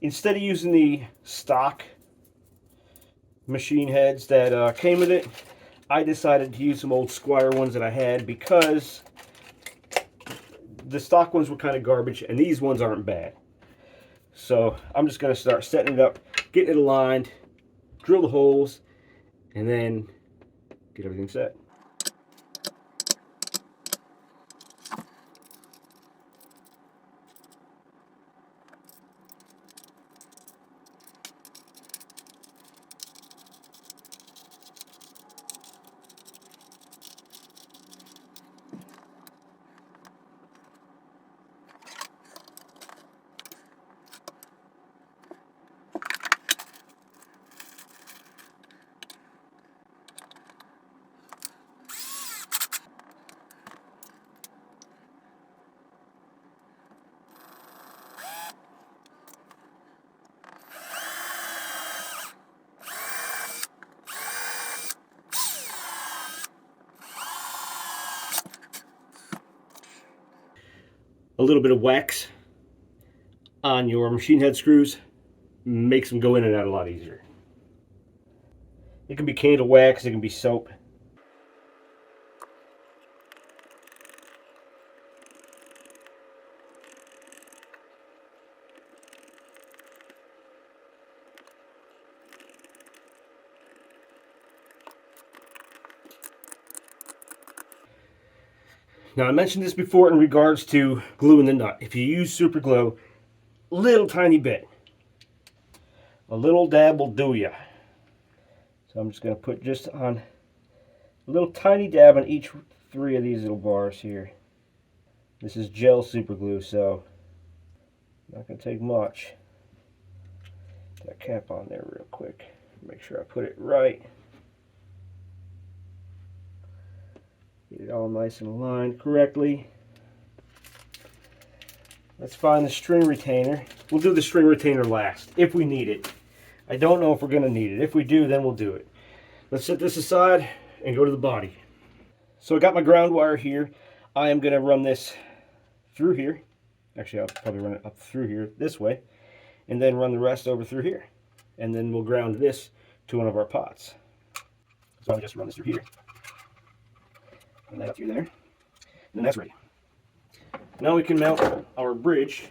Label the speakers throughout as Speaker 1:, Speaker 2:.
Speaker 1: Instead of using the stock machine heads that came with it, I decided to use some old Squire ones that I had because the stock ones were kind of garbage and these ones aren't bad. So I'm just going to start setting it up, getting it aligned, drill the holes, and then get everything set. A little bit of wax on your machine head screws makes them go in and out a lot easier. It can be candle wax, it can be soap. Now I mentioned this before in regards to gluing the nut. If you use super glue, little tiny bit, a little dab will do ya. So I'm just going to put just on a little tiny dab on each 3 of these little bars here. This is gel super glue, so not going to take much. Put that cap on there real quick. Make sure I put it right. Get it all nice and aligned correctly. Let's find the string retainer. We'll do the string retainer last, if we need it. I don't know if we're going to need it. If we do, then we'll do it. Let's set this aside and go to the body. So I got my ground wire here. I am going to run this through here. Actually, I'll probably run it up through here this way. And then run the rest over through here. And then we'll ground this to one of our pots. So I'll just run this through here. And that up through there. And then that's ready. Now we can mount our bridge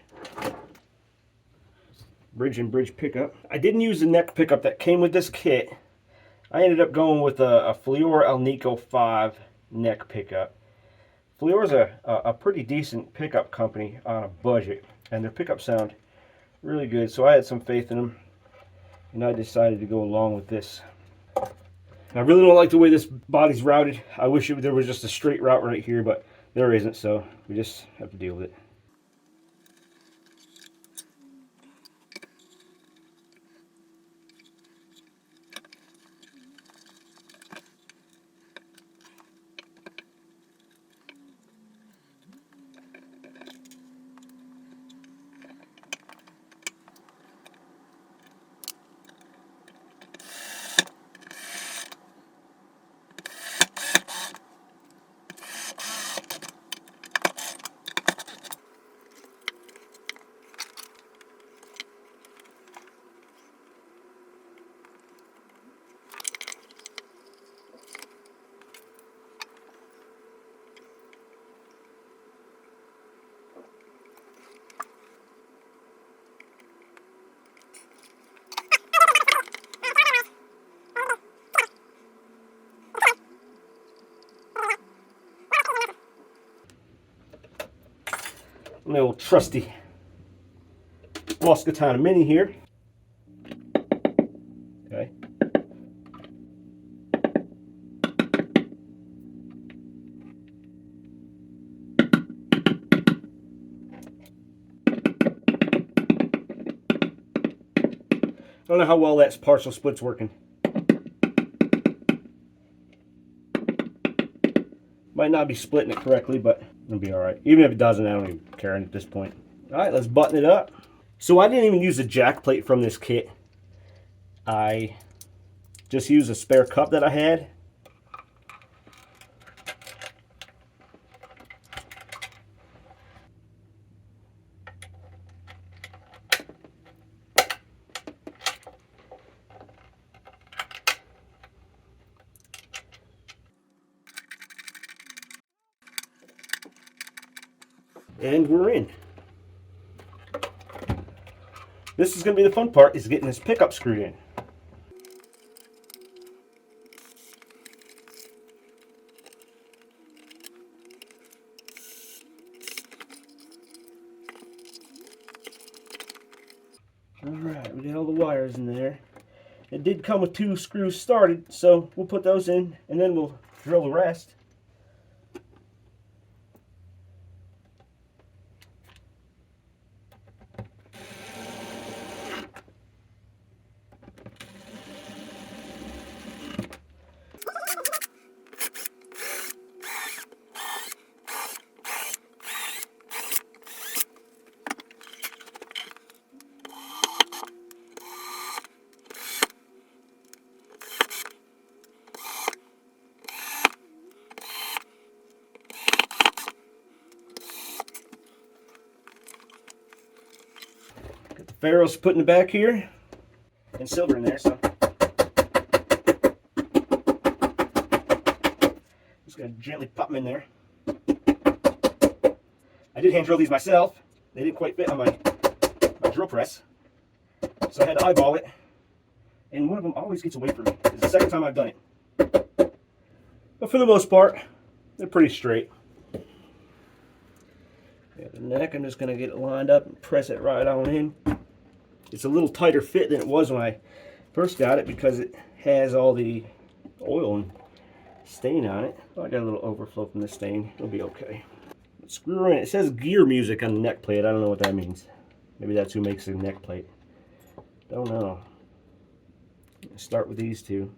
Speaker 1: and bridge pickup. I didn't use the neck pickup that came with this kit. I ended up going with a Fleor Alnico 5 neck pickup. Fleor's a pretty decent pickup company on a budget, and their pickups sound really good, so I had some faith in them, and I decided to go along with this. I really don't like the way this body's routed. I wish there was just a straight route right here, but there isn't, so we just have to deal with it. My old trusty Moscatana Mini here. Okay. I don't know how well that partial split's working. Might not be splitting it correctly, but it'll be alright. Even if it doesn't, I don't even care at this point. Alright, let's button it up. So I didn't even use a jack plate from this kit. I just used a spare cup that I had. And we're in. This is going to be the fun part, is getting this pickup screwed in. Alright, we got all the wires in there. It did come with 2 screws started, so we'll put those in and then we'll drill the rest. Got the ferrules put in the back here, and silver in there, so just gonna gently pop them in there. I did hand drill these myself. They didn't quite fit on my drill press, so I had to eyeball it. And one of them always gets away from me. It's the second time I've done it. But for the most part, they're pretty straight. The neck, I'm just going to get it lined up and press it right on in. It's a little tighter fit than it was when I first got it because it has all the oil and stain on it. Oh, I got a little overflow from the stain. It'll be okay. Screw her in. It says gear music on the neck plate. I don't know what that means. Maybe that's who makes the neck plate. Don't know. Let's start with these two.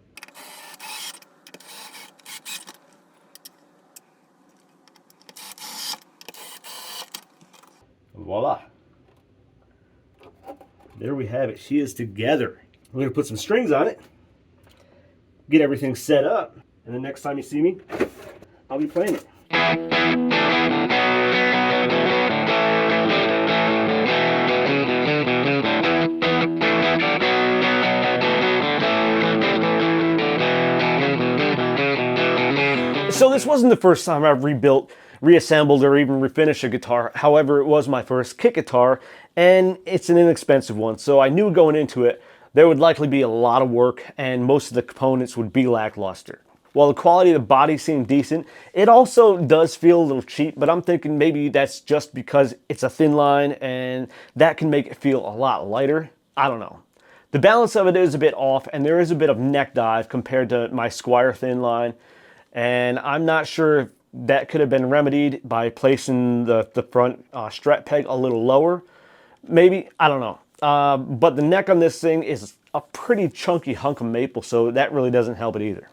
Speaker 1: Voila. There we have it. She is together. We're going to put some strings on it, get everything set up, and the next time you see me, I'll be playing it. So this wasn't the first time I've rebuilt, reassembled, or even refinished a guitar. However, it was my first kit guitar, and it's an inexpensive one. So I knew going into it, there would likely be a lot of work, and most of the components would be lackluster. While the quality of the body seemed decent, it also does feel a little cheap, but I'm thinking maybe that's just because it's a thin line, and that can make it feel a lot lighter. I don't know. The balance of it is a bit off, and there is a bit of neck dive compared to my Squier thin line. And I'm not sure if that could have been remedied by placing the front strap peg a little lower. Maybe, I don't know. But the neck on this thing is a pretty chunky hunk of maple, so that really doesn't help it either.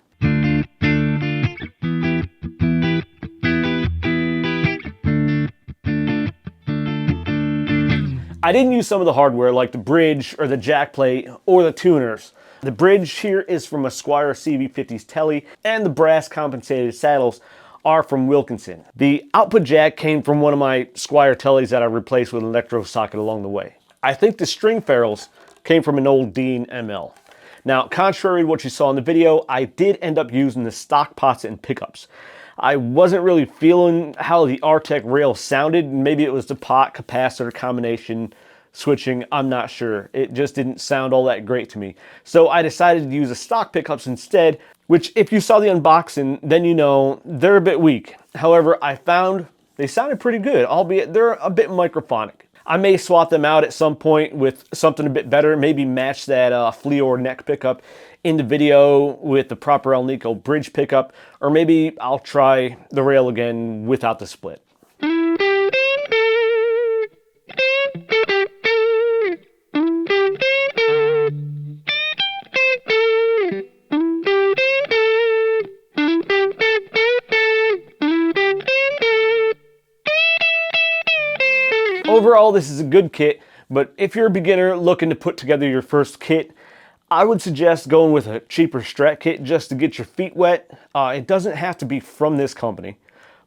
Speaker 1: I didn't use some of the hardware like the bridge or the jack plate or the tuners. The bridge here is from a Squier CV50's Telly, and the brass compensated saddles are from Wilkinson. The output jack came from one of my Squier Tellys that I replaced with an electro socket along the way. I think the string ferrules came from an old Dean ML. Now, contrary to what you saw in the video, I did end up using the stock pots and pickups. I wasn't really feeling how the Artec rail sounded. Maybe it was the pot capacitor combination switching, I'm not sure. It just didn't sound all that great to me. So I decided to use the stock pickups instead, which if you saw the unboxing, then you know they're a bit weak. However, I found they sounded pretty good, albeit they're a bit microphonic. I may swap them out at some point with something a bit better, maybe match that Fleor neck pickup in the video with the proper Alnico bridge pickup, or maybe I'll try the rail again without the split. Overall, this is a good kit, but if you're a beginner looking to put together your first kit, I would suggest going with a cheaper Strat kit just to get your feet wet. It doesn't have to be from this company,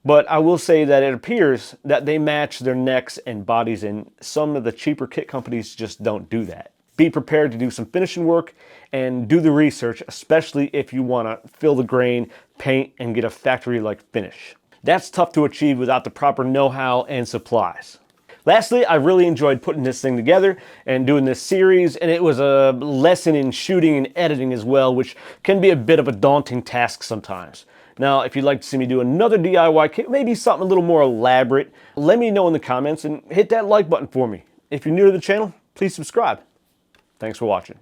Speaker 1: but I will say that it appears that they match their necks and bodies, and some of the cheaper kit companies just don't do that. Be prepared to do some finishing work and do the research, especially if you want to fill the grain, paint, and get a factory-like finish.
Speaker 2: That's tough to achieve without the proper know-how and supplies. Lastly, I really enjoyed putting this thing together and doing this series, and it was a lesson in shooting and editing as well, which can be a bit of a daunting task sometimes. Now, if you'd like to see me do another DIY kit, maybe something a little more elaborate, let me know in the comments and hit that like button for me. If you're new to the channel, please subscribe. Thanks for watching.